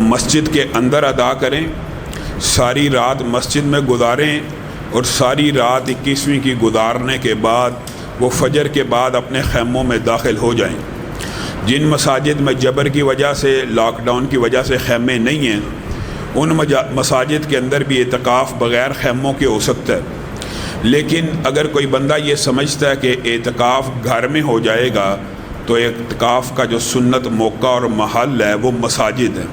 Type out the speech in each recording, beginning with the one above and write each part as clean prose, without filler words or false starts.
مسجد کے اندر ادا کریں، ساری رات مسجد میں گزاریں اور ساری رات 21ویں کی گزارنے کے بعد وہ فجر کے بعد اپنے خیموں میں داخل ہو جائیں۔ جن مساجد میں جبر کی وجہ سے، لاک ڈاؤن کی وجہ سے خیمے نہیں ہیں، ان مساجد کے اندر بھی اعتکاف بغیر خیموں کے ہو سکتا ہے۔ لیکن اگر کوئی بندہ یہ سمجھتا ہے کہ اعتکاف گھر میں ہو جائے گا تو اعتکاف کا جو سنت موقع اور محل ہے وہ مساجد ہے،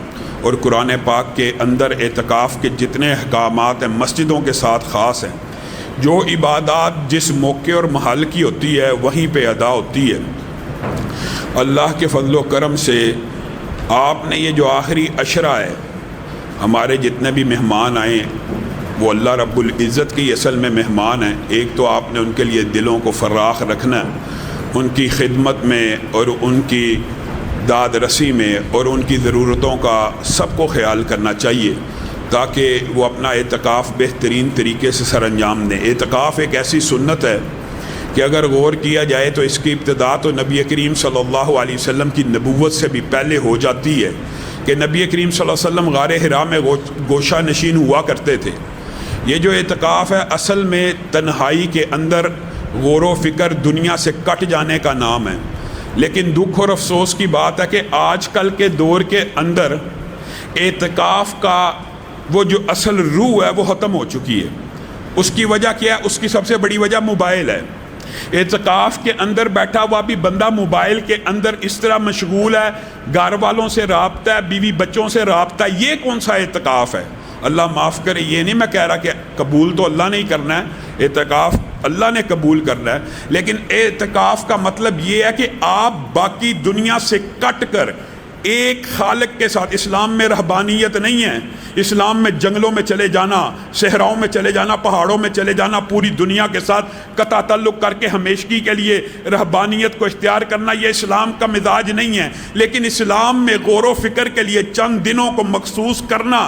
اور قرآن پاک کے اندر اعتکاف کے جتنے احکامات ہیں مسجدوں کے ساتھ خاص ہیں۔ جو عبادات جس موقع اور محل کی ہوتی ہے وہیں پہ ادا ہوتی ہے۔ اللہ کے فضل و کرم سے آپ نے یہ جو آخری عشرہ ہے، ہمارے جتنے بھی مہمان آئے وہ اللہ رب العزت کی اصل میں مہمان ہیں۔ ایک تو آپ نے ان کے لیے دلوں کو فراخ رکھنا ہے، ان کی خدمت میں اور ان کی داد رسی میں اور ان کی ضرورتوں کا سب کو خیال کرنا چاہیے تاکہ وہ اپنا اعتکاف بہترین طریقے سے سر انجام دیں۔ اعتکاف ایک ایسی سنت ہے کہ اگر غور کیا جائے تو اس کی ابتدا تو نبی کریم صلی اللہ علیہ وسلم کی نبوت سے بھی پہلے ہو جاتی ہے کہ نبی کریم صلی اللہ علیہ وسلم غار حرا میں گوشہ نشین ہوا کرتے تھے۔ یہ جو اعتکاف ہے اصل میں تنہائی کے اندر غور و فکر دنیا سے کٹ جانے کا نام ہے، لیکن دکھ اور افسوس کی بات ہے کہ آج کل کے دور کے اندر اعتکاف کا وہ جو اصل روح ہے وہ ختم ہو چکی ہے۔ اس کی وجہ کیا ہے؟ اس کی سب سے بڑی وجہ موبائل ہے۔ اعتکاف کے اندر بیٹھا ہوا بھی بندہ موبائل کے اندر اس طرح مشغول ہے، گھر والوں سے رابطہ ہے، بیوی بچوں سے رابطہ ہے۔ یہ کون سا اعتکاف ہے؟ اللہ معاف کرے، یہ نہیں میں کہہ رہا کہ قبول تو اللہ نے ہی کرنا ہے، اعتکاف اللہ نے قبول کرنا ہے، لیکن اعتکاف کا مطلب یہ ہے کہ آپ باقی دنیا سے کٹ کر ایک خالق کے ساتھ۔ اسلام میں رہبانیت نہیں ہے، اسلام میں جنگلوں میں چلے جانا، صحراؤں میں چلے جانا، پہاڑوں میں چلے جانا، پوری دنیا کے ساتھ قطع تعلق کر کے ہمیشگی کے لیے رہبانیت کو اختیار کرنا، یہ اسلام کا مزاج نہیں ہے۔ لیکن اسلام میں غور و فکر کے لیے چند دنوں کو مخصوص کرنا،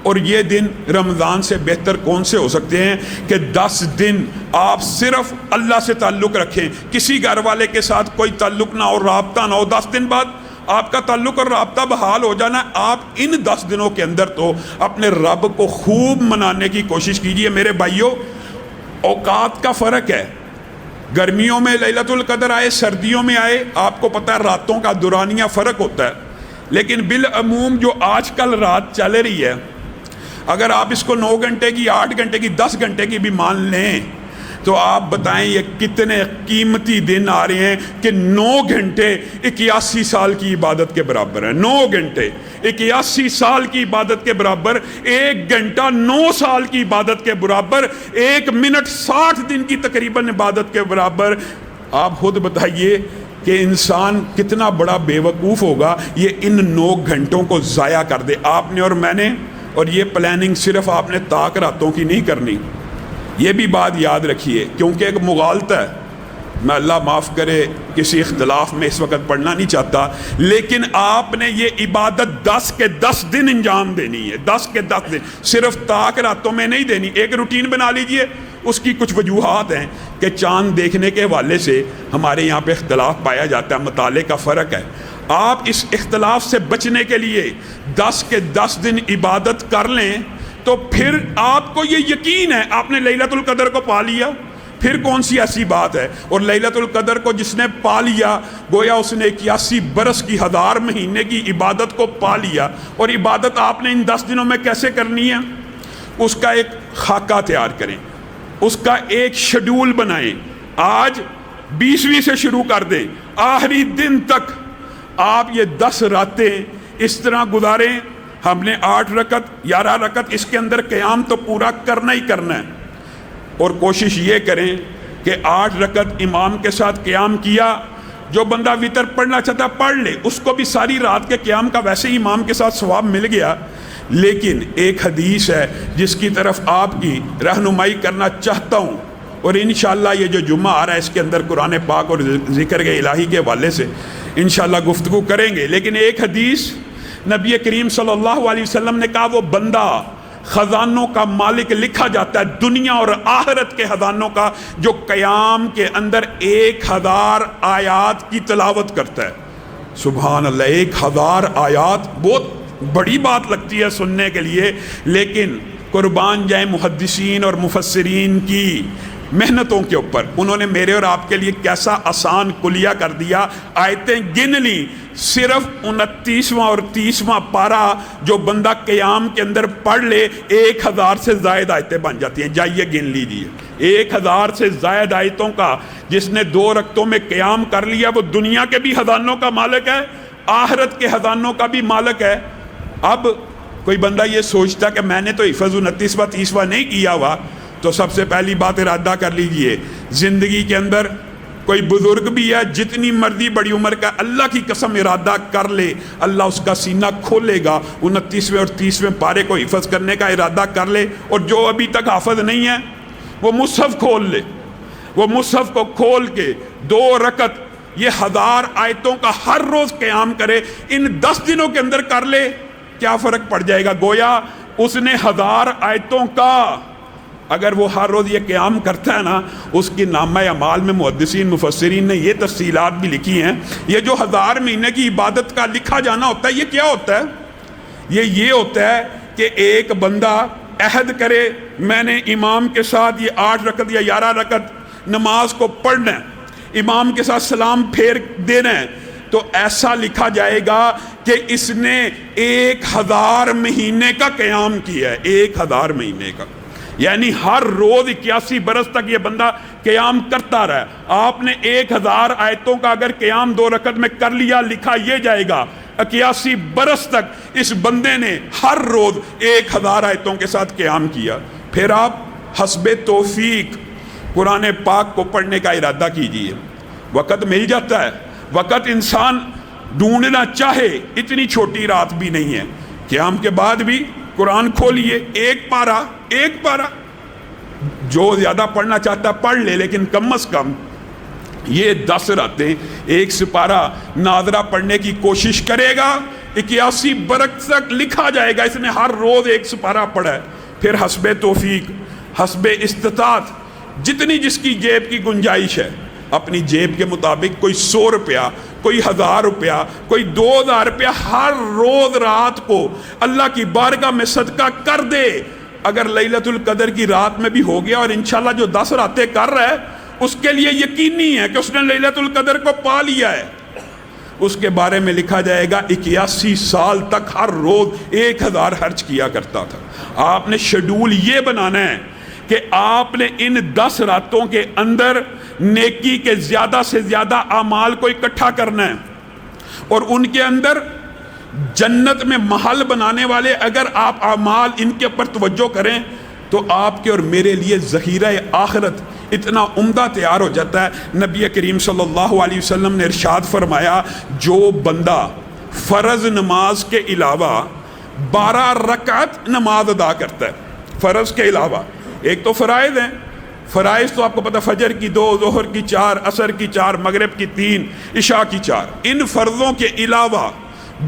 اور یہ دن رمضان سے بہتر کون سے ہو سکتے ہیں کہ 10 دن آپ صرف اللہ سے تعلق رکھیں، کسی گھر والے کے ساتھ کوئی تعلق نہ ہو، رابطہ نہ ہو۔ 10 دن بعد آپ کا تعلق اور رابطہ بحال ہو جانا ہے۔ آپ ان 10 دنوں کے اندر تو اپنے رب کو خوب منانے کی کوشش کیجئے۔ میرے بھائیوں، اوقات کا فرق ہے، گرمیوں میں لیلۃ القدر آئے، سردیوں میں آئے، آپ کو پتہ ہے راتوں کا دورانیہ فرق ہوتا ہے، لیکن بالعموم جو آج کل رات چل رہی ہے، اگر آپ اس کو 9 گھنٹے کی، 8 گھنٹے کی، 10 گھنٹے کی بھی مان لیں تو آپ بتائیں یہ کتنے قیمتی دن آ رہے ہیں کہ 9 گھنٹے 81 سال کی عبادت کے برابر ہیں۔ 9 گھنٹے 81 سال کی عبادت کے برابر، 1 گھنٹہ 9 سال کی عبادت کے برابر، 1 منٹ 60 دن کی تقریباً عبادت کے برابر۔ آپ خود بتائیے کہ انسان کتنا بڑا بے وقوف ہوگا یہ ان 9 گھنٹوں کو ضائع کر دے۔ آپ نے اور میں نے، اور یہ پلاننگ صرف آپ نے طاق راتوں کی نہیں کرنی، یہ بھی بات یاد رکھیے، کیونکہ ایک مغالطہ ہے۔ میں اللہ معاف کرے کسی اختلاف میں اس وقت پڑھنا نہیں چاہتا، لیکن آپ نے یہ عبادت 10 کے 10 دن انجام دینی ہے، 10 کے 10 دن، صرف طاق راتوں میں نہیں دینی۔ ایک روٹین بنا لیجئے، اس کی کچھ وجوہات ہیں کہ چاند دیکھنے کے حوالے سے ہمارے یہاں پہ اختلاف پایا جاتا ہے، مطالعے کا فرق ہے۔ آپ اس اختلاف سے بچنے کے لیے 10 کے 10 دن عبادت کر لیں تو پھر آپ کو یہ یقین ہے آپ نے لیلۃ القدر کو پا لیا، پھر کون سی ایسی بات ہے؟ اور لیلۃ القدر کو جس نے پا لیا گویا اس نے 81 برس کی 1000 مہینے کی عبادت کو پا لیا۔ اور عبادت آپ نے ان 10 دنوں میں کیسے کرنی ہے؟ اس کا ایک خاکہ تیار کریں، اس کا ایک شیڈول بنائیں۔ آج 20ویں سے شروع کر دیں، آخری دن تک آپ یہ 10 راتیں اس طرح گزاریں۔ ہم نے 8 رکعت 11 رکعت اس کے اندر قیام تو پورا کرنا ہی کرنا ہے، اور کوشش یہ کریں کہ 8 رکعت امام کے ساتھ قیام کیا۔ جو بندہ وتر پڑھنا چاہتا پڑھ لے، اس کو بھی ساری رات کے قیام کا ویسے ہی امام کے ساتھ ثواب مل گیا۔ لیکن ایک حدیث ہے جس کی طرف آپ کی رہنمائی کرنا چاہتا ہوں، اور انشاءاللہ یہ جو جمعہ آ رہا ہے اس کے اندر قرآن پاک اور ذکر کے الہی کے حوالے سے انشاءاللہ گفتگو کریں گے۔ لیکن ایک حدیث نبی کریم صلی اللہ علیہ وسلم نے کہا وہ بندہ خزانوں کا مالک لکھا جاتا ہے، دنیا اور آخرت کے خزانوں کا، جو قیام کے اندر 1000 آیات کی تلاوت کرتا ہے۔ سبحان اللہ، 1000 آیات بہت بڑی بات لگتی ہے سننے کے لیے، لیکن قربان جائیں محدثین اور مفسرین کی محنتوں کے اوپر، انہوں نے میرے اور آپ کے لیے کیسا آسان کلیہ کر دیا۔ آیتیں گن لی، صرف 29واں اور 30واں پارہ جو بندہ قیام کے اندر پڑھ لے 1000 سے زائد آیتیں بن جاتی ہیں۔ جائیے گن لیجیے، 1000 سے زائد آیتوں کا جس نے 2 رکعتوں میں قیام کر لیا، وہ دنیا کے بھی خزانوں کا مالک ہے، آخرت کے خزانوں کا بھی مالک ہے۔ اب کوئی بندہ یہ سوچتا کہ میں نے تو حفظ 29واں 30واں نہیں کیا ہوا، تو سب سے پہلی بات ارادہ کر لیجئے، زندگی کے اندر کوئی بزرگ بھی ہے جتنی مرضی بڑی عمر کا، اللہ کی قسم ارادہ کر لے، اللہ اس کا سینہ کھولے گا۔ 29ویں اور 30ویں پارے کو حفظ کرنے کا ارادہ کر لے، اور جو ابھی تک حافظ نہیں ہے وہ مصحف کھول لے، وہ مصحف کو کھول کے 2 رکعت یہ 1000 آیتوں کا ہر روز قیام کرے، ان 10 دنوں کے اندر کر لے، کیا فرق پڑ جائے گا؟ گویا اس نے 1000 آیتوں کا، اگر وہ ہر روز یہ قیام کرتا ہے نا، اس کی نامہ اعمال میں محدثین مفسرین نے یہ تفصیلات بھی لکھی ہیں۔ یہ جو 1000 مہینے کی عبادت کا لکھا جانا ہوتا ہے، یہ کیا ہوتا ہے؟ یہ ہوتا ہے کہ ایک بندہ عہد کرے، میں نے امام کے ساتھ یہ 8 رکعت یا 11 رکعت نماز کو پڑھنا ہے، امام کے ساتھ سلام پھیر دینا ہے، تو ایسا لکھا جائے گا کہ اس نے 1000 مہینے کا قیام کیا ہے، 1000 مہینے کا، یعنی ہر روز 81 برس تک یہ بندہ قیام کرتا رہا۔ آپ نے 1000 آیتوں کا اگر قیام 2 رکعت میں کر لیا، لکھا یہ جائے گا 81 برس تک اس بندے نے ہر روز 1000 آیتوں کے ساتھ قیام کیا۔ پھر آپ حسب توفیق قرآن پاک کو پڑھنے کا ارادہ کیجئے، وقت مل جاتا ہے، وقت انسان ڈھونڈنا چاہے اتنی چھوٹی رات بھی نہیں ہے، قیام کے بعد بھی قرآن کھولیے، ایک پارہ جو زیادہ پڑھنا چاہتا پڑھ لے، لیکن کم از کم یہ 10 راتیں 1 سپارہ ناظرہ پڑھنے کی کوشش کرے گا، 81 برس تک لکھا جائے گا اس نے ہر روز 1 سپارہ پڑھا ہے۔ پھر حسب توفیق، حسب استطاعت، جتنی جس کی جیب کی گنجائش ہے، اپنی جیب کے مطابق، کوئی 100 روپیہ، کوئی 1000 روپیہ، کوئی 2000 روپیہ ہر روز رات کو اللہ کی بارگاہ میں صدقہ کر دے۔ اگر لیلۃ القدر کی رات میں بھی ہو گیا، اور انشاءاللہ جو 10 راتیں کر رہا ہے اس کے لیے یقینی ہے کہ اس نے لیلۃ القدر کو پا لیا ہے، اس کے بارے میں لکھا جائے گا 81 سال تک ہر روز 1000 خرچ کیا کرتا تھا۔ آپ نے شیڈول یہ بنانا ہے کہ آپ نے ان 10 راتوں کے اندر نیکی کے زیادہ سے زیادہ اعمال کو اکٹھا کرنا ہے، اور ان کے اندر جنت میں محل بنانے والے اگر آپ اعمال ان کے اوپر توجہ کریں تو آپ کے اور میرے لیے ذخیرہ آخرت اتنا عمدہ تیار ہو جاتا ہے۔ نبی کریم صلی اللہ علیہ وسلم نے ارشاد فرمایا، جو بندہ فرض نماز کے علاوہ 12 رکعت نماز ادا کرتا ہے، فرض کے علاوہ، ایک تو فرائض ہیں، فرائض تو آپ کو پتہ، فجر کی 2، ظہر کی 4، عصر کی 4، مغرب کی 3، عشاء کی 4، ان فرضوں کے علاوہ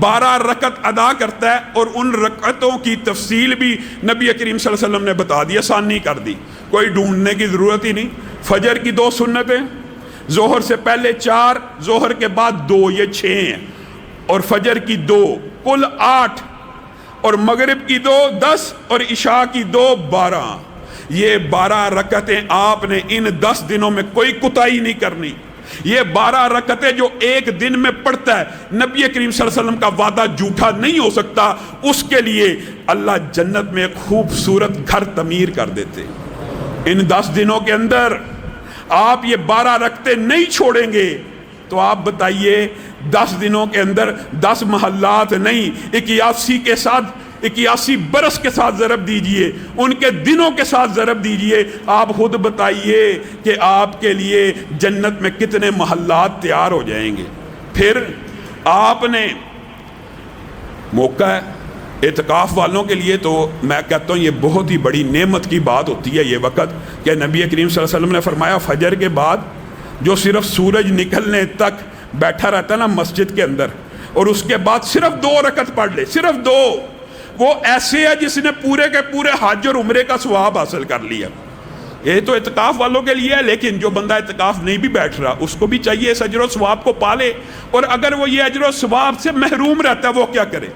12 رکعت ادا کرتا ہے، اور ان رکعتوں کی تفصیل بھی نبی کریم صلی اللہ علیہ وسلم نے بتا دی، آسانی کر دی، کوئی ڈھونڈنے کی ضرورت ہی نہیں۔ فجر کی 2 سنتیں، ظہر سے پہلے 4، ظہر کے بعد 2، یہ 6 ہیں، اور فجر کی 2، کل 8، اور مغرب کی 2، 10، اور عشاء کی 2، 12۔ یہ 12 رکعتیں آپ نے ان 10 دنوں میں کوئی کوتاہی نہیں کرنی۔ یہ 12 رکعتیں جو ایک دن میں پڑھتا ہے، نبی کریم صلی اللہ علیہ وسلم کا وعدہ جھوٹا نہیں ہو سکتا، اس کے لیے اللہ جنت میں ایک خوبصورت گھر تعمیر کر دیتے۔ ان 10 دنوں کے اندر آپ یہ 12 رکعتیں نہیں چھوڑیں گے تو آپ بتائیے 10 دنوں کے اندر 10 محلات نہیں، 81 کے ساتھ 81 برس کے ساتھ ضرب دیجئے، ان کے دنوں کے ساتھ ضرب دیجئے، آپ خود بتائیے کہ آپ کے لیے جنت میں کتنے محلات تیار ہو جائیں گے۔ پھر آپ نے موقع ہے اعتکاف والوں کے لیے، تو میں کہتا ہوں یہ بہت ہی بڑی نعمت کی بات ہوتی ہے یہ وقت، کہ نبی کریم صلی اللہ علیہ وسلم نے فرمایا فجر کے بعد جو صرف سورج نکلنے تک بیٹھا رہتا ہے نا مسجد کے اندر، اور اس کے بعد صرف 2 رکعت پڑھ لے، صرف 2، وہ ایسے ہے جس نے پورے کے پورے حج اور عمرے کا ثواب حاصل کر لیا۔ یہ تو اعتکاف والوں کے لیے ہے، لیکن جو بندہ اعتکاف نہیں بھی بیٹھ رہا اس کو بھی چاہیے اس اجر و ثواب کو پالے، اور اگر وہ یہ اجر و ثواب سے محروم رہتا ہے وہ کیا کرے؟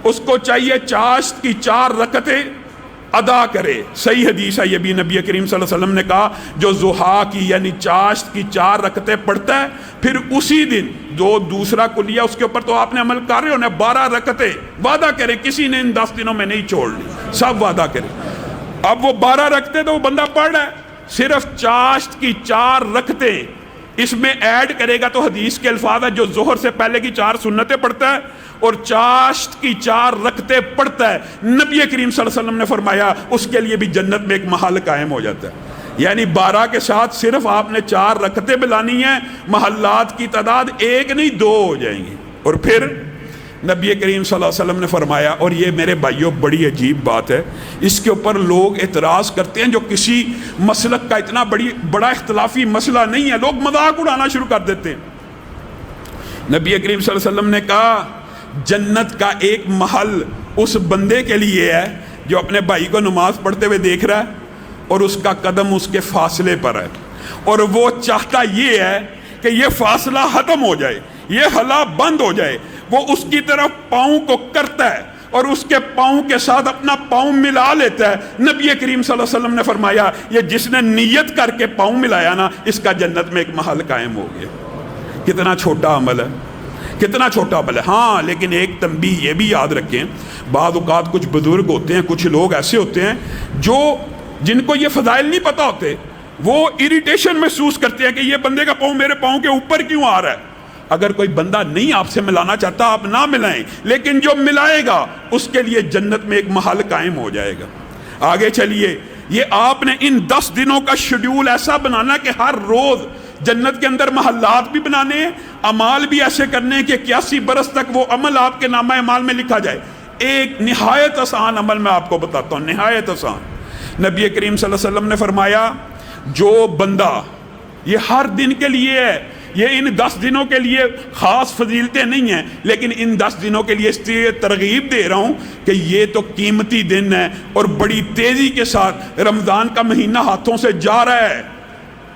اس کو چاہیے چاشت کی 4 رکعتیں ادا کرے. صحیح حدیث ہے، یہ بھی نبی کریم صلی اللہ علیہ وسلم نے کہا جو ضحیٰ کی یعنی چاشت کی 4 رکعتیں پڑھتا ہے، پھر اسی دن جو دوسرا کلیہ اس کے اوپر تو آپ نے عمل کر رہے ہونا، 12 رکعتیں وعدہ کرے کسی نے ان 10 دنوں میں نہیں چھوڑنی، سب وعدہ کرے. اب وہ 12 رکعتیں تو وہ بندہ پڑھ رہا ہے، صرف چاشت کی 4 رکعتیں اس میں ایڈ کرے گا تو حدیث کے الفاظ ہے جو ظہر سے پہلے کی 4 سنتیں پڑھتا ہے اور چاشت کی 4 رکعتیں پڑھتا ہے، نبی کریم صلی اللہ علیہ وسلم نے فرمایا اس کے لیے بھی جنت میں ایک محل قائم ہو جاتا ہے. یعنی 12 کے ساتھ صرف آپ نے 4 رکعتیں بلانی ہیں، محلات کی تعداد 1 نہیں 2 ہو جائیں گی. اور پھر نبی کریم صلی اللہ علیہ وسلم نے فرمایا، اور یہ میرے بھائیوں بڑی عجیب بات ہے، اس کے اوپر لوگ اعتراض کرتے ہیں جو کسی مسلک کا اتنا بڑا اختلافی مسئلہ نہیں ہے، لوگ مذاق اڑانا شروع کر دیتے ہیں. نبی کریم صلی اللہ علیہ وسلم نے کہا جنت کا ایک محل اس بندے کے لیے ہے جو اپنے بھائی کو نماز پڑھتے ہوئے دیکھ رہا ہے اور اس کا قدم اس کے فاصلے پر ہے، اور وہ چاہتا یہ ہے کہ یہ فاصلہ ختم ہو جائے، یہ حلقہ بند ہو جائے. وہ اس کی طرف پاؤں کو کرتا ہے اور اس کے پاؤں کے ساتھ اپنا پاؤں ملا لیتا ہے. نبی کریم صلی اللہ علیہ وسلم نے فرمایا یہ جس نے نیت کر کے پاؤں ملایا نا، اس کا جنت میں ایک محل قائم ہو گیا. کتنا چھوٹا عمل ہے، کتنا چھوٹا عمل ہے. ہاں لیکن ایک تنبیہ یہ بھی یاد رکھیں، بعض اوقات کچھ بزرگ ہوتے ہیں، کچھ لوگ ایسے ہوتے ہیں جو جن کو یہ فضائل نہیں پتہ ہوتے، وہ اریٹیشن محسوس کرتے ہیں کہ یہ بندے کا پاؤں میرے پاؤں کے اوپر کیوں آ رہا ہے. اگر کوئی بندہ نہیں آپ سے ملانا چاہتا آپ نہ ملائیں، لیکن جو ملائے گا اس کے لیے جنت میں ایک محل قائم ہو جائے گا. آگے چلیے، یہ آپ نے ان 10 دنوں کا شیڈیول ایسا بنانا کہ ہر روز جنت کے اندر محلات بھی بنانے ہیں، اعمال بھی ایسے کرنے ہیں کہ 81 برس تک وہ عمل آپ کے نامہ اعمال میں لکھا جائے. ایک نہایت آسان عمل میں آپ کو بتاتا ہوں، نہایت آسان. نبی کریم صلی اللہ علیہ وسلم نے فرمایا جو بندہ، یہ ہر دن کے لیے ہے، یہ ان 10 دنوں کے لیے خاص فضیلتیں نہیں ہیں، لیکن ان 10 دنوں کے لیے اس لیے ترغیب دے رہا ہوں کہ یہ تو قیمتی دن ہے اور بڑی تیزی کے ساتھ رمضان کا مہینہ ہاتھوں سے جا رہا ہے.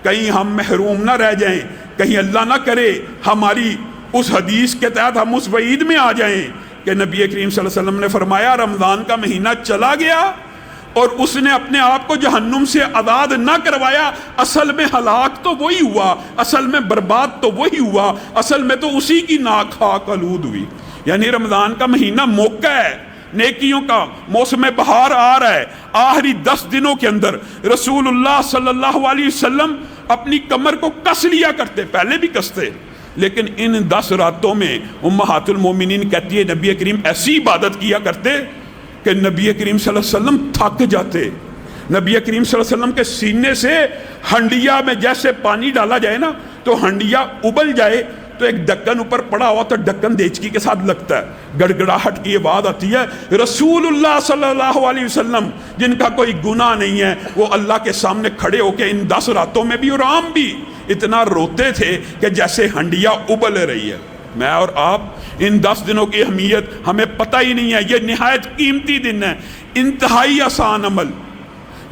کہیں ہم محروم نہ رہ جائیں، کہیں اللہ نہ کرے ہماری اس حدیث کے تحت ہم اس وعید میں آ جائیں کہ نبی کریم صلی اللہ علیہ وسلم نے فرمایا رمضان کا مہینہ چلا گیا اور اس نے اپنے آپ کو جہنم سے آزاد نہ کروایا، اصل میں ہلاک تو وہی ہوا، اصل میں برباد تو وہی ہوا، اصل میں تو اسی کی ناک خاک آلود ہوئی. یعنی رمضان کا مہینہ موقع ہے، نیکیوں کا موسم بہار آ رہا ہے. آخری 10 دنوں کے اندر رسول اللہ صلی اللہ علیہ وسلم اپنی کمر کو کس لیا کرتے، پہلے بھی کستے، لیکن ان 10 راتوں میں امہات المومنین کہتی ہے نبی کریم ایسی عبادت کیا کرتے کہ نبی کریم صلی اللہ علیہ وسلم تھک جاتے. نبی کریم صلی اللہ علیہ وسلم کے سینے سے ہنڈیا میں جیسے پانی ڈالا جائے نا تو ہنڈیا ابل جائے تو ایک ڈھکن اوپر پڑا ہوا تو ڈھکن دیچکی کے ساتھ لگتا ہے، گڑگڑاہٹ کی آواز آتی ہے. رسول اللہ صلی اللہ علیہ وسلم جن کا کوئی گناہ نہیں ہے وہ اللہ کے سامنے کھڑے ہو کے ان 10 راتوں میں بھی اور عام بھی اتنا روتے تھے کہ جیسے ہنڈیا ابل رہی ہے. میں اور آپ ان 10 دنوں کی اہمیت ہمیں پتہ ہی نہیں ہے. یہ نہایت قیمتی دن ہے، انتہائی آسان عمل.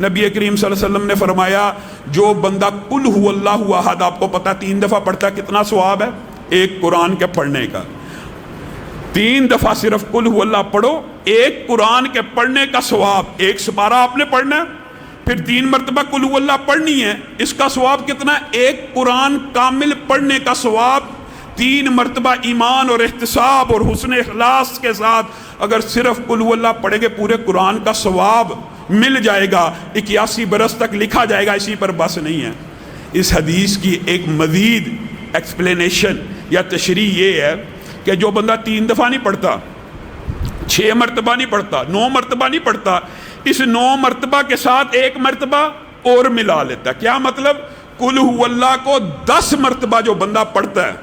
نبی کریم صلی اللہ علیہ وسلم نے فرمایا جو بندہ قل هو اللہ احد، آپ کو پتہ 3 دفعہ پڑھتا ہے کتنا ثواب ہے؟ ایک قرآن کے پڑھنے کا. 3 دفعہ صرف قل هو اللہ پڑھو، ایک قرآن کے پڑھنے کا ثواب. ایک سپارہ آپ نے پڑھنا ہے، پھر 3 مرتبہ قل هو اللہ پڑھنی ہے، اس کا ثواب کتنا ہے؟ ایک قرآن کامل پڑھنے کا ثواب. 3 مرتبہ ایمان اور احتساب اور حسن اخلاص کے ساتھ اگر صرف قل هو اللہ پڑھیں گے پورے قرآن کا ثواب مل جائے گا، 81 برس تک لکھا جائے گا. اسی پر بس نہیں ہے. اس حدیث کی ایک مزید ایکسپلینیشن یا تشریح یہ ہے کہ جو بندہ 3 دفعہ نہیں پڑھتا، 6 مرتبہ نہیں پڑھتا، 9 مرتبہ نہیں پڑھتا، اس 9 مرتبہ کے ساتھ 1 مرتبہ اور ملا لیتا. کیا مطلب؟ قل هو اللہ کو 10 مرتبہ جو بندہ پڑھتا ہے،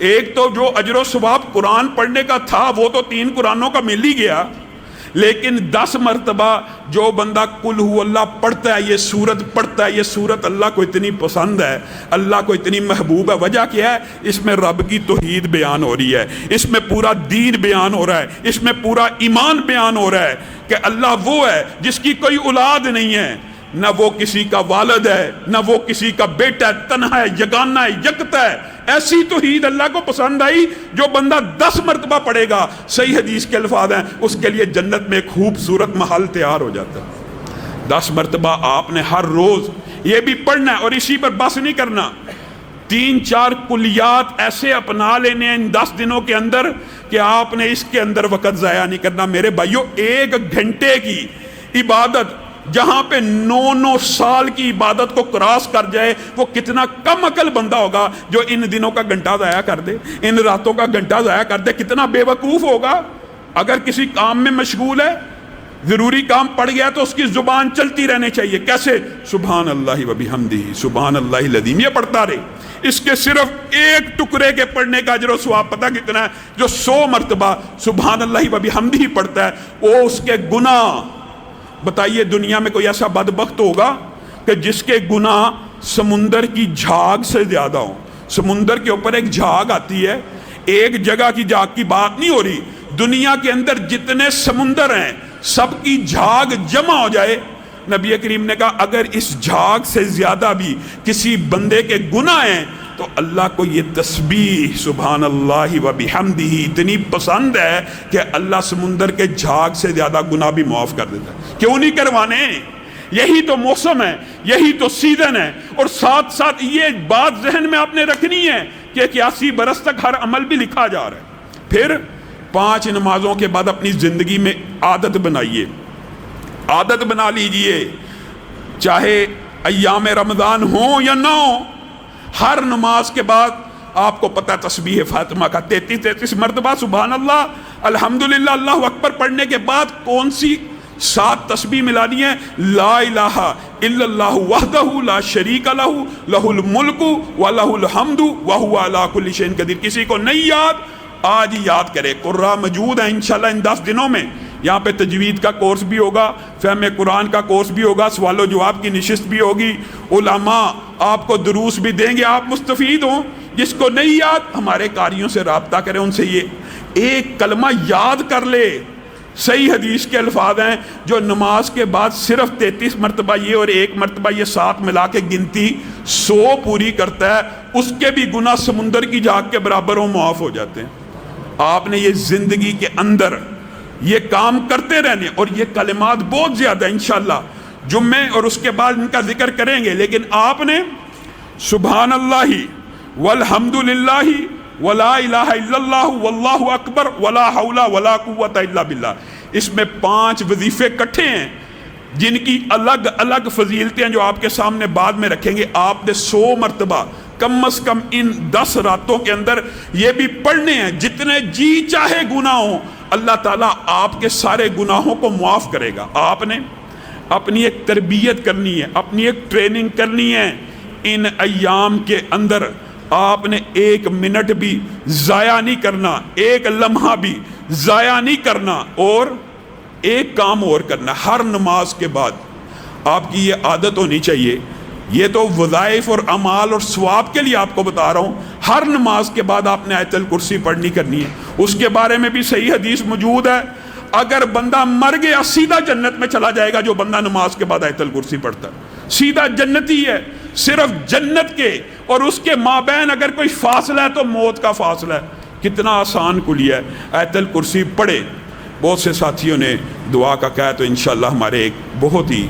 ایک تو جو اجر و ثواب قرآن پڑھنے کا تھا وہ تو 3 قرآنوں کا مل ہی گیا، لیکن 10 مرتبہ جو بندہ قل هو اللہ پڑھتا ہے، یہ سورت پڑھتا ہے، یہ سورت اللہ کو اتنی پسند ہے، اللہ کو اتنی محبوب ہے. وجہ کیا ہے؟ اس میں رب کی توحید بیان ہو رہی ہے، اس میں پورا دین بیان ہو رہا ہے، اس میں پورا ایمان بیان ہو رہا ہے کہ اللہ وہ ہے جس کی کوئی اولاد نہیں ہے، نہ وہ کسی کا والد ہے نہ وہ کسی کا بیٹا ہے، تنہا ہے، یگانہ ہے، یکتا ہے۔ ایسی توحید اللہ کو پسند آئی جو بندہ 10 مرتبہ پڑھے گا، صحیح حدیث کے الفاظ ہیں، اس کے لیے جنت میں ایک خوبصورت محل تیار ہو جاتا ہے۔ 10 مرتبہ آپ نے ہر روز یہ بھی پڑھنا ہے، اور اسی پر بس نہیں کرنا، 3-4 کلیات ایسے اپنا لینے ہیں ان 10 دنوں کے اندر کہ آپ نے اس کے اندر وقت ضائع نہیں کرنا۔ میرے بھائیو، 1 گھنٹے کی عبادت جہاں پہ 9 سال کی عبادت کو کراس کر جائے، وہ کتنا کم عقل بندہ ہوگا جو ان دنوں کا گھنٹہ ضائع کر دے، ان راتوں کا گھنٹہ ضائع کر دے، کتنا بے وقوف ہوگا۔ اگر کسی کام میں مشغول ہے، ضروری کام پڑ گیا تو اس کی زبان چلتی رہنی چاہیے۔ کیسے؟ سبحان اللہ و بحمدہ، سبحان اللہ العظیم، یہ پڑھتا رہے۔ اس کے صرف ایک ٹکڑے کے پڑھنے کا اجر و ثواب پتہ کتنا ہے؟ جو 100 مرتبہ سبحان اللہ و بحمدہ پڑھتا ہے، وہ اس کے گناہ، بتائیے دنیا میں کوئی ایسا بدبخت ہوگا کہ جس کے گناہ سمندر کی جھاگ سے زیادہ ہوں؟ سمندر کے اوپر ایک جھاگ آتی ہے، ایک جگہ کی جھاگ کی بات نہیں ہو رہی، دنیا کے اندر جتنے سمندر ہیں سب کی جھاگ جمع ہو جائے، نبی کریم نے کہا اگر اس جھاگ سے زیادہ بھی کسی بندے کے گناہ ہیں تو اللہ کو یہ تسبیح سبحان اللہ و بحمدہ اتنی پسند ہے کہ اللہ سمندر کے جھاگ سے زیادہ گناہ بھی معاف کر دیتا ہے۔ کیوں نہیں کروانے؟ یہی تو موسم ہے، یہی تو سیزن ہے۔ اور ساتھ ساتھ یہ بات ذہن میں آپ نے رکھنی ہے کہ 81 برس تک ہر عمل بھی لکھا جا رہا ہے۔ پھر 5 نمازوں کے بعد اپنی زندگی میں عادت بنائیے، عادت بنا لیجئے، چاہے ایام رمضان ہوں یا نہ ہوں، ہر نماز کے بعد آپ کو پتہ تسبیح فاطمہ کا 33 مرتبہ سبحان اللہ الحمدللہ اللہ اکبر پڑھنے کے بعد کون سی 7 تسبیح ملانی ہے؟ لا الہ الا اللہ وحدہ لا شریک لہ لہ الملک ولہ الحمد وہو علی کل شیء قدیر۔ کسی کو نہیں یاد، آج ہی یاد کرے۔ قرآن موجود ہیں انشاءاللہ ان 10 دنوں میں، یہاں پہ تجوید کا کورس بھی ہوگا، فہم قرآن کا کورس بھی ہوگا، سوال و جواب کی نشست بھی ہوگی، علماء آپ کو دروس بھی دیں گے، آپ مستفید ہوں۔ جس کو نہیں یاد ہمارے قاریوں سے رابطہ کریں، ان سے یہ ایک کلمہ یاد کر لے۔ صحیح حدیث کے الفاظ ہیں جو نماز کے بعد صرف 33 مرتبہ یہ اور 1 مرتبہ یہ 7 ملا کے گنتی 100 پوری کرتا ہے، اس کے بھی گناہ سمندر کی جھاگ کے برابر ہوں، معاف ہو جاتے ہیں۔ آپ نے یہ زندگی کے اندر یہ کام کرتے رہنے، اور یہ کلمات بہت زیادہ انشاءاللہ جمعے اور اس کے بعد ان کا ذکر کریں گے، لیکن آپ نے سبحان اللہ والحمدللہ ولا الہ الا اللہ واللہ اکبر ولا حول ولا قوت الا باللہ، اس میں 5 وظیفے کٹھے ہیں جن کی الگ الگ فضیلتیں ہیں جو آپ کے سامنے بعد میں رکھیں گے۔ آپ نے 100 مرتبہ کم از کم ان 10 راتوں کے اندر یہ بھی پڑھنے ہیں، جتنے جی چاہے گناہ ہوں اللہ تعالیٰ آپ کے سارے گناہوں کو معاف کرے گا۔ آپ نے اپنی ایک تربیت کرنی ہے، اپنی ایک ٹریننگ کرنی ہے۔ ان ایام کے اندر آپ نے 1 منٹ بھی ضائع نہیں کرنا، 1 لمحہ بھی ضائع نہیں کرنا، اور ایک کام اور کرنا، ہر نماز کے بعد آپ کی یہ عادت ہونی چاہیے۔ یہ تو وظائف اور اعمال اور ثواب کے لیے آپ کو بتا رہا ہوں، ہر نماز کے بعد آپ نے آیت الکرسی پڑھنی کرنی ہے۔ اس کے بارے میں بھی صحیح حدیث موجود ہے، اگر بندہ مر گیا سیدھا جنت میں چلا جائے گا جو بندہ نماز کے بعد آیت الکرسی پڑھتا ہے، سیدھا جنتی ہے۔ صرف جنت کے اور اس کے مابین اگر کوئی فاصلہ ہے تو موت کا فاصلہ ہے۔ کتنا آسان کلیہ ہے، آیت الکرسی پڑھے۔ بہت سے ساتھیوں نے دعا کا کہا، تو انشاءاللہ ہمارے ایک بہت ہی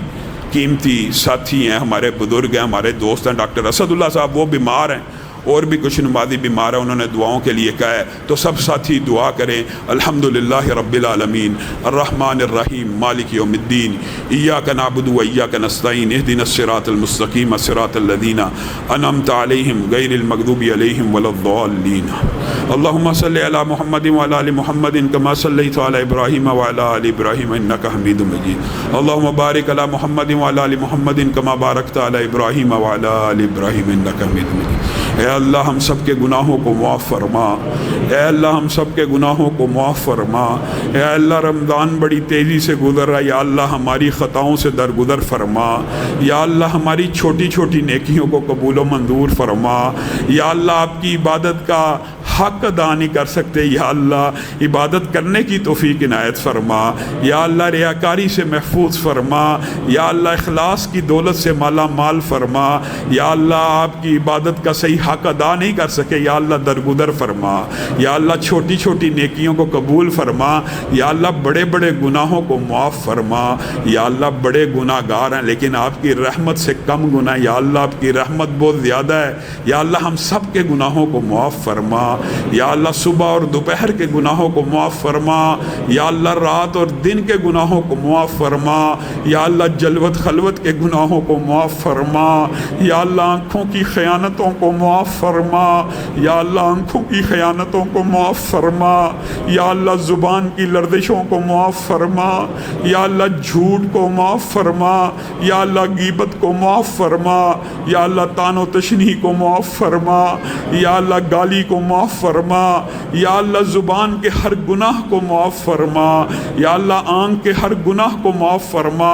قیمتی ساتھی ہیں، ہمارے بزرگ ہیں، ہمارے دوست ہیں، ڈاکٹر اسد اللہ صاحب، وہ بیمار ہیں، اور بھی کچھ نمازی بیمار ہیں، انہوں نے دعاؤں کے لیے کہا ہے، تو سب ساتھی دعا کریں۔ الحمدللہ رب العالمین الرحمن الرحیم مالک یوم الدین ایاک نعبد و ایاک نستعین اہدنا الصراط المستقیم صراط الذین انعمت علیہم غیر المغضوب علیہم ولا الضالین۔ اللہم صلی علی محمد وعلی آل محمد کما صلیت علی ابراہیم وعلی آل ابراہیم انک حمید مجید۔ اللہم بارک علی محمد وعلی آل محمد کما بارکت علی ابراہیم وعلی آل ابراہیم انک حمید مجید۔ اے اللہ ہم سب کے گناہوں کو معاف فرما، اے اللہ ہم سب کے گناہوں کو معاف فرما، اے اللہ رمضان بڑی تیزی سے گزر رہا، یا اللہ ہماری خطاؤں سے درگزر فرما، یا اللہ ہماری چھوٹی چھوٹی نیکیوں کو قبول و منظور فرما، یا اللہ آپ کی عبادت کا حق ادا نہیں کر سکتے، یا اللہ عبادت کرنے کی توفیق عنایت فرما، یا اللہ ریاکاری سے محفوظ فرما، یا اللہ اخلاص کی دولت سے مالا مال فرما، یا اللہ آپ کی عبادت کا صحیح حق ادا نہیں کر سکے، یا اللہ درگزر فرما، یا اللہ چھوٹی چھوٹی نیکیوں کو قبول فرما، یا اللہ بڑے بڑے گناہوں کو معاف فرما، یا اللہ بڑے گناہ گار ہیں لیکن آپ کی رحمت سے کم گناہ، یا اللہ آپ کی رحمت بہت زیادہ ہے، یا اللہ ہم سب کے گناہوں کو معاف فرما، یا اللہ صبح اور دوپہر کے گناہوں کو معاف فرما، یا اللہ رات اور دن کے گناہوں کو معاف فرما، یا اللہ جلوت خلوت کے گناہوں کو معاف فرما، یا اللہ آنکھوں کی خیانتوں کو معاف فرما، یا اللہ آنکھوں کی خیانتوں کو معاف فرما، یا اللہ زبان کی لرزشوں کو معاف فرما، یا اللہ جھوٹ کو معاف فرما، یا اللہ غیبت کو معاف فرما، یا اللہ طعن و تشنیع کو معاف فرما، یا اللہ گالی کو معاف فرما، یا اللہ زبان کے ہر گناہ کو معاف فرما، یا اللہ آنکھ کے ہر گناہ کو معاف فرما،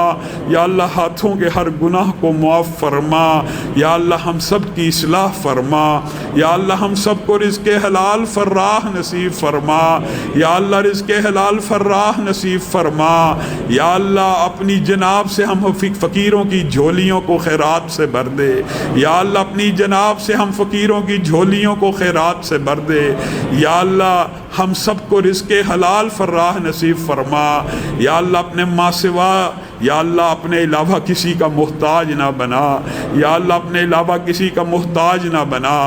یا اللہ ہاتھوں کے ہر گناہ کو معاف فرما، یا اللہ ہم سب کی اصلاح فرما، یا اللہ ہم سب کو رزق حلال فراہ نصیب فرما، یا اللہ رزق حلال فراہ نصیب فرما، یا اللہ اپنی جناب سے ہم فقیروں کی جھولیوں کو خیرات سے بھر دے، یا اللہ اپنی جناب سے ہم فقیروں کی جھولیوں کو خیرات سے بھر دے، یا اللہ ہم سب کو رزق حلال فراہ نصیب فرما، یا اللہ اپنے ماں سوا یا اللہ اپنے علاوہ کسی کا محتاج نہ بنا، یا اللہ اپنے علاوہ کسی کا محتاج نہ بنا،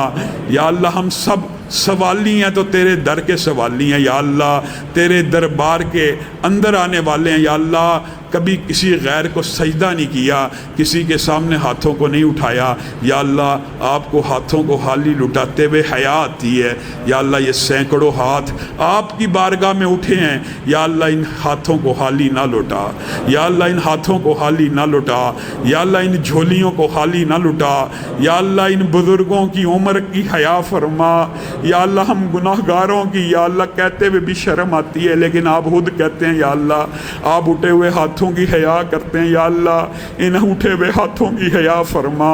یا اللہ ہم سب سوالی ہیں تو تیرے در کے سوالی ہیں، یا اللہ تیرے دربار کے اندر آنے والے ہیں، یا اللہ کبھی کسی غیر کو سجدہ نہیں کیا، کسی کے سامنے ہاتھوں کو نہیں اٹھایا، یا اللہ آپ کو ہاتھوں کو خالی لٹاتے ہوئے حیا آتی ہے، یا اللہ یہ سینکڑوں ہاتھ آپ کی بارگاہ میں اٹھے ہیں، یا اللہ ان ہاتھوں کو خالی نہ لٹا، یا اللہ ان ہاتھوں کو خالی نہ لٹا، یا اللہ ان جھولیوں کو خالی نہ لٹا، یا اللہ ان بزرگوں کی عمر کی حیا فرما، یا اللہ ہم گناہ گاروں کی یا اللہ کہتے ہوئے بھی شرم آتی ہے، لیکن آپ خود کہتے ہیں یا اللہ آپ اٹھے ہوئے ہاتھوں کی حیا کرتے ہیں، یا اللہ ان اٹھے ہوئے ہاتھوں کی حیا فرما،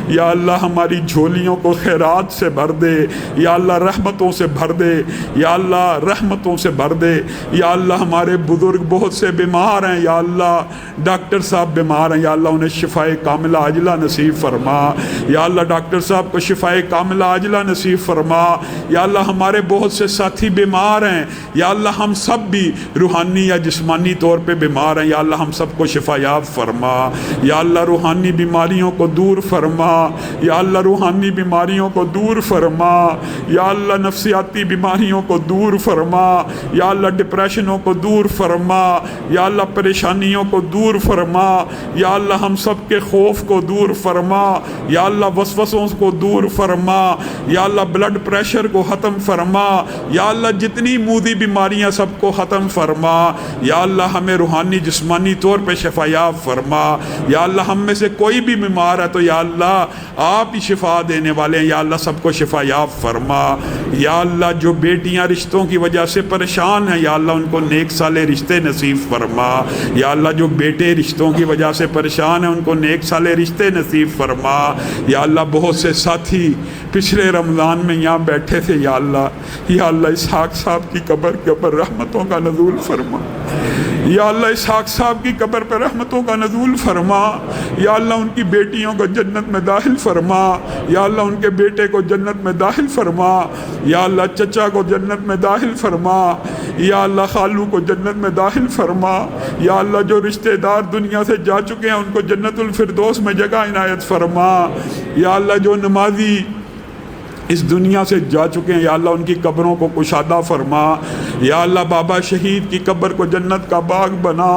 یا اللہ ہماری جھولیوں کو خیرات سے بھر دے، یا اللہ رحمتوں سے بھر دے، یا اللہ رحمتوں سے بھر دے، یا اللہ ہمارے بزرگ بہت سے بیمار ہیں، یا اللہ ڈاکٹر صاحب بیمار ہیں، یا اللہ انہیں شفائے کاملہ عاجلہ نصیب فرما، یا اللہ ڈاکٹر صاحب کو شفائے کاملہ عاجلہ نصیب فرما، یا اللہ ہمارے بہت سے ساتھی بیمار ہیں، یا اللہ ہم سب بھی روحانی یا جسمانی طور پہ بیمار ہیں، یا اللہ ہم سب کو شفا یاب فرما، یا اللہ روحانی بیماریوں کو دور فرما، یا اللہ روحانی بیماریوں کو دور فرما، یا اللہ نفسیاتی بیماریوں کو دور فرما، یا اللہ ڈپریشنوں کو دور فرما، یا اللہ پریشانیوں کو دور فرما، یا اللہ ہم سب کے خوف کو دور فرما، یا اللہ وسوسوں کو دور فرما، یا اللہ بلڈ پریشر کو ختم فرما، یا اللہ جتنی مودی بیماریاں سب کو ختم فرما، یا اللہ ہمیں روحانی جسمانی طور پہ شفا یاب فرما، یا اللہ ہم میں سے کوئی بھی بیمار ہے تو یا اللہ آپ ہی شفا دینے والے ہیں، یا اللہ سب کو شفا یاب فرما، یا اللہ جو بیٹیاں رشتوں کی وجہ سے پریشان ہیں یا اللہ ان کو نیک صالح رشتے نصیب فرما، یا اللہ جو بیٹے رشتوں کی وجہ سے پریشان ہیں ان کو نیک صالح رشتے نصیب فرما، یا اللہ بہت سے ساتھی پچھلے رمضان میں یہاں بیٹھے تھے یا اللہ اسحاق صاحب کی قبر کے اوپر رحمتوں کا نزول فرما، یا اللہ اسحاق صاحب کی قبر پر رحمتوں کا نزول فرما، یا اللہ ان کی بیٹیوں کو جنت میں داخل فرما، یا اللہ ان کے بیٹے کو جنت میں داخل فرما، یا اللہ چچا کو جنت میں داخل فرما، یا اللہ خالو کو جنت میں داخل فرما، یا اللہ جو رشتہ دار دنیا سے جا چکے ہیں ان کو جنت الفردوس میں جگہ عنایت فرما، یا اللہ جو نمازی اس دنیا سے جا چکے ہیں یا اللہ ان کی قبروں کو کشادہ فرما، یا اللہ بابا شہید کی قبر کو جنت کا باغ بنا،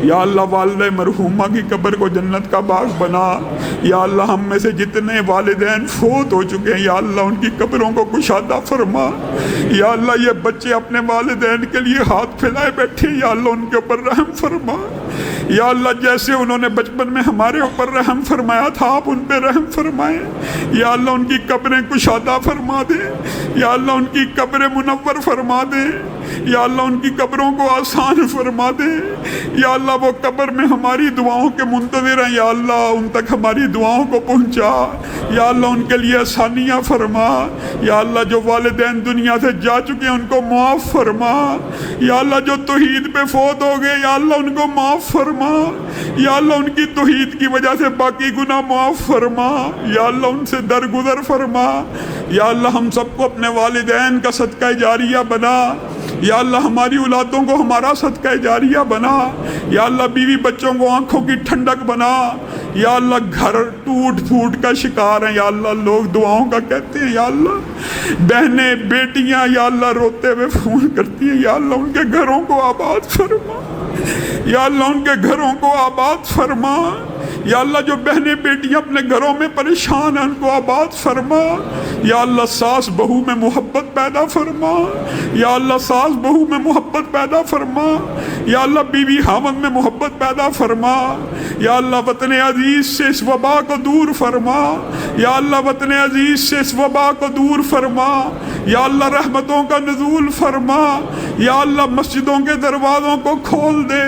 یا اللہ والدہ مرحومہ کی قبر کو جنت کا باغ بنا، یا اللہ ہم میں سے جتنے والدین فوت ہو چکے ہیں یا اللہ ان کی قبروں کو کشادہ فرما، یا اللہ یہ بچے اپنے والدین کے لیے ہاتھ پھیلائے بیٹھے، یا اللہ ان کے اوپر رحم فرما، یا اللہ جیسے انہوں نے بچپن میں ہمارے اوپر رحم فرمایا تھا آپ ان پہ رحم فرمائیں، یا اللہ ان کی قبریں کشادہ فرما دے، یا اللہ ان کی قبریں منور فرما دے، یا اللہ ان کی قبروں کو آسان فرما دے، یا اللہ وہ قبر میں ہماری دعاؤں کے منتظر ہیں، یا اللہ ان تک ہماری دعاؤں کو پہنچا، یا اللہ ان کے لیے آسانیاں فرما، یا اللہ جو والدین دنیا سے جا چکے ہیں ان کو معاف فرما، یا اللہ جو توحید پہ فوت ہو گئے یا اللہ ان کو معاف فرما، یا اللہ ان کی توحید کی وجہ سے باقی گناہ معاف فرما، یا اللہ ان سے درگزر فرما، یا اللہ ہم سب کو اپنے والدین کا صدقہ جاریہ بنا، یا اللہ ہماری اولادوں کو ہمارا صدقہ جاریہ بنا، یا اللہ بیوی بچوں کو آنکھوں کی ٹھنڈک بنا، یا اللہ گھر ٹوٹ پھوٹ کا شکار ہیں یا اللہ لوگ دعاؤں کا کہتے ہیں، یا اللہ بہنیں بیٹیاں یا اللہ روتے ہوئے فون کرتی ہیں، یا اللہ ان کے گھروں کو آباد فرما، یا اللہ ان کے گھروں کو آباد فرما، یا اللہ جو بہنیں بیٹیاں اپنے گھروں میں پریشان ہیں ان کو آباد فرما، یا اللہ ساس بہو میں محبت پیدا فرما، یا اللہ ساس بہو میں محبت پیدا فرما، یا اللہ بیوی خاوند میں محبت پیدا فرما، یا اللہ وطن عزیز سے اس وبا کو دور فرما، یا اللہ وطن عزیز سے اس وبا کو دور فرما، یا اللہ رحمتوں کا نزول فرما، یا اللہ مسجدوں کے دروازوں کو کھول دے،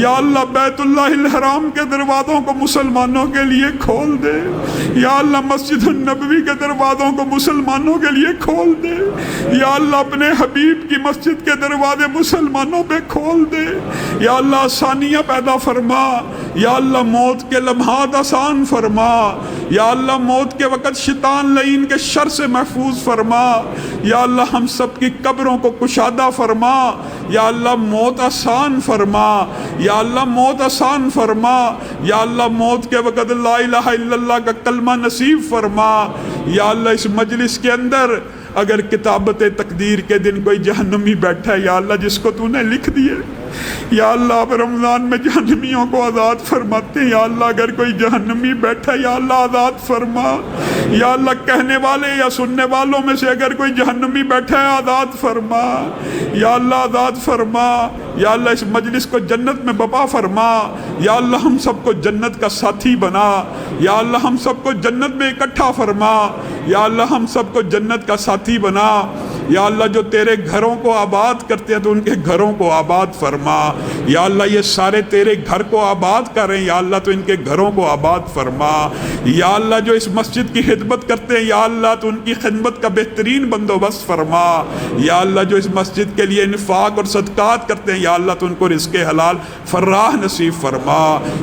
یا اللہ بیت اللہ الحرام کے دروازوں کو مسلمانوں کے لیے کھول دے، یا اللہ مسجد النبوی کے دروازوں کو مسلمانوں کے لیے کھول دے، یا اللہ اپنے حبیب کی مسجد کے دروازے مسلمانوں پہ کھول دے، یا اللہ آسانیاں پیدا فرما، یا اللہ موت کے لمحات آسان فرما، یا اللہ موت کے وقت شیطان لعین کے شر سے محفوظ فرما، یا اللہ ہم سب کی قبروں کو کشادہ فرما، یا اللہ موت آسان فرما، یا اللہ موت آسان فرما، یا اللہ موت کے وقت لا الہ الا اللہ کا کلمہ نصیب فرما، یا اللہ اس مجلس کے اندر اگر کتابت تقدیر کے دن کوئی جہنمی بیٹھا ہے یا اللہ جس کو تو نے لکھ دیے، یا اللہ آپ رمضان میں جہنمیوں کو آزاد فرماتے ہیں، یا اللہ اگر کوئی جہنمی بیٹھا ہے یا اللہ آزاد فرما، یا اللہ کہنے والے یا سننے والوں میں سے اگر کوئی جہنمی بیٹھا ہے آزاد فرما، یا اللہ آزاد فرما، یا اللہ اس مجلس کو جنت میں بپا فرما، یا اللہ ہم سب کو جنت کا ساتھی بنا، یا اللہ ہم سب کو جنت میں اکٹھا فرما، یا اللہ ہم سب کو جنت کا ساتھی بنا، یا اللہ جو تیرے گھروں کو آباد کرتے ہیں تو ان کے گھروں کو آباد فرما، یا اللہ یہ سارے تیرے گھر کو آباد کر رہے ہیں یا اللہ تو ان کے گھروں کو آباد فرما، یا اللہ جو اس مسجد کی خدمت کرتے ہیں یا اللہ تو ان کی خدمت کا بہترین بندوبست فرما، یا اللہ جو اس مسجد کے لیے انفاق اور صدقات کرتے ہیں یا اللہ تو ان کو رزق حلال فراہ نصیب فرما،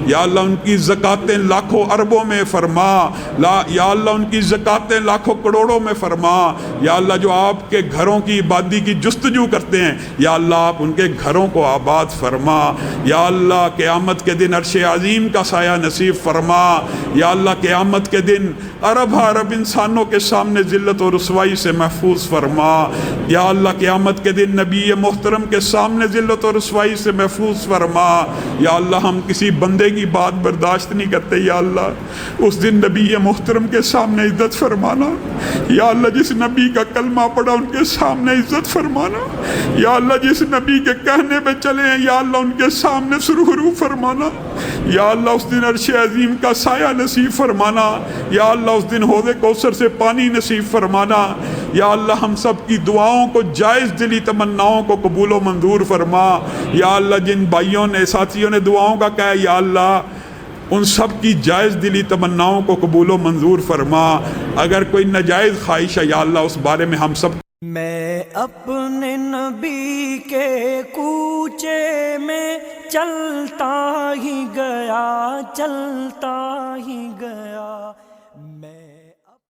یا اللہ ان کی زکاتیں لاکھوں اربوں میں فرما، یا اللہ ان کی زکاتیں لاکھوں کروڑوں میں فرما، یا اللہ جو آپ کے گھروں کی آبادی کی جستجو کرتے ہیں یا اللہ آپ ان کے گھروں کو آباد فرما، یا اللہ قیامت کے دن عرش عظیم کا سایہ نصیب فرما، یا اللہ قیامت کے دن ارب ارب انسانوں کے سامنے ذلت و رسوائی سے محفوظ فرما، یا اللہ قیامت کے دن نبی محترم کے سامنے ذلت و رسوائی سے محفوظ فرما، یا اللہ ہم کسی بندے کی بات برداشت نہیں کرتے، یا اللہ اس دن نبی محترم کے سامنے عزت فرمانا، یا اللہ جس نبی کا کلمہ پڑھا ان کے سامنے عزت فرمانا، یا اللہ جس نبی کے کہنے پہ چلے ہیں یا اللہ ان کے سامنے سرخرو فرمانا، یا اللہ اس دن عرش عظیم کا سایہ نصیب فرمانا، یا اللہ اس دن حوض کوثر سے پانی نصیب فرمانا، یا اللہ ہم سب کی دعاؤں کو جائز دلی تمناؤں کو قبول و منظور فرما، یا اللہ جن بھائیوں نے ساتھیوں نے دعاؤں کا کہا یا اللہ ان سب کی جائز دلی تمناؤں کو قبول و منظور فرما، اگر کوئی ناجائز خواہش ہے یا اللہ اس بارے میں ہم سب میں اپنے نبی کے کوچے میں چلتا ہی گیا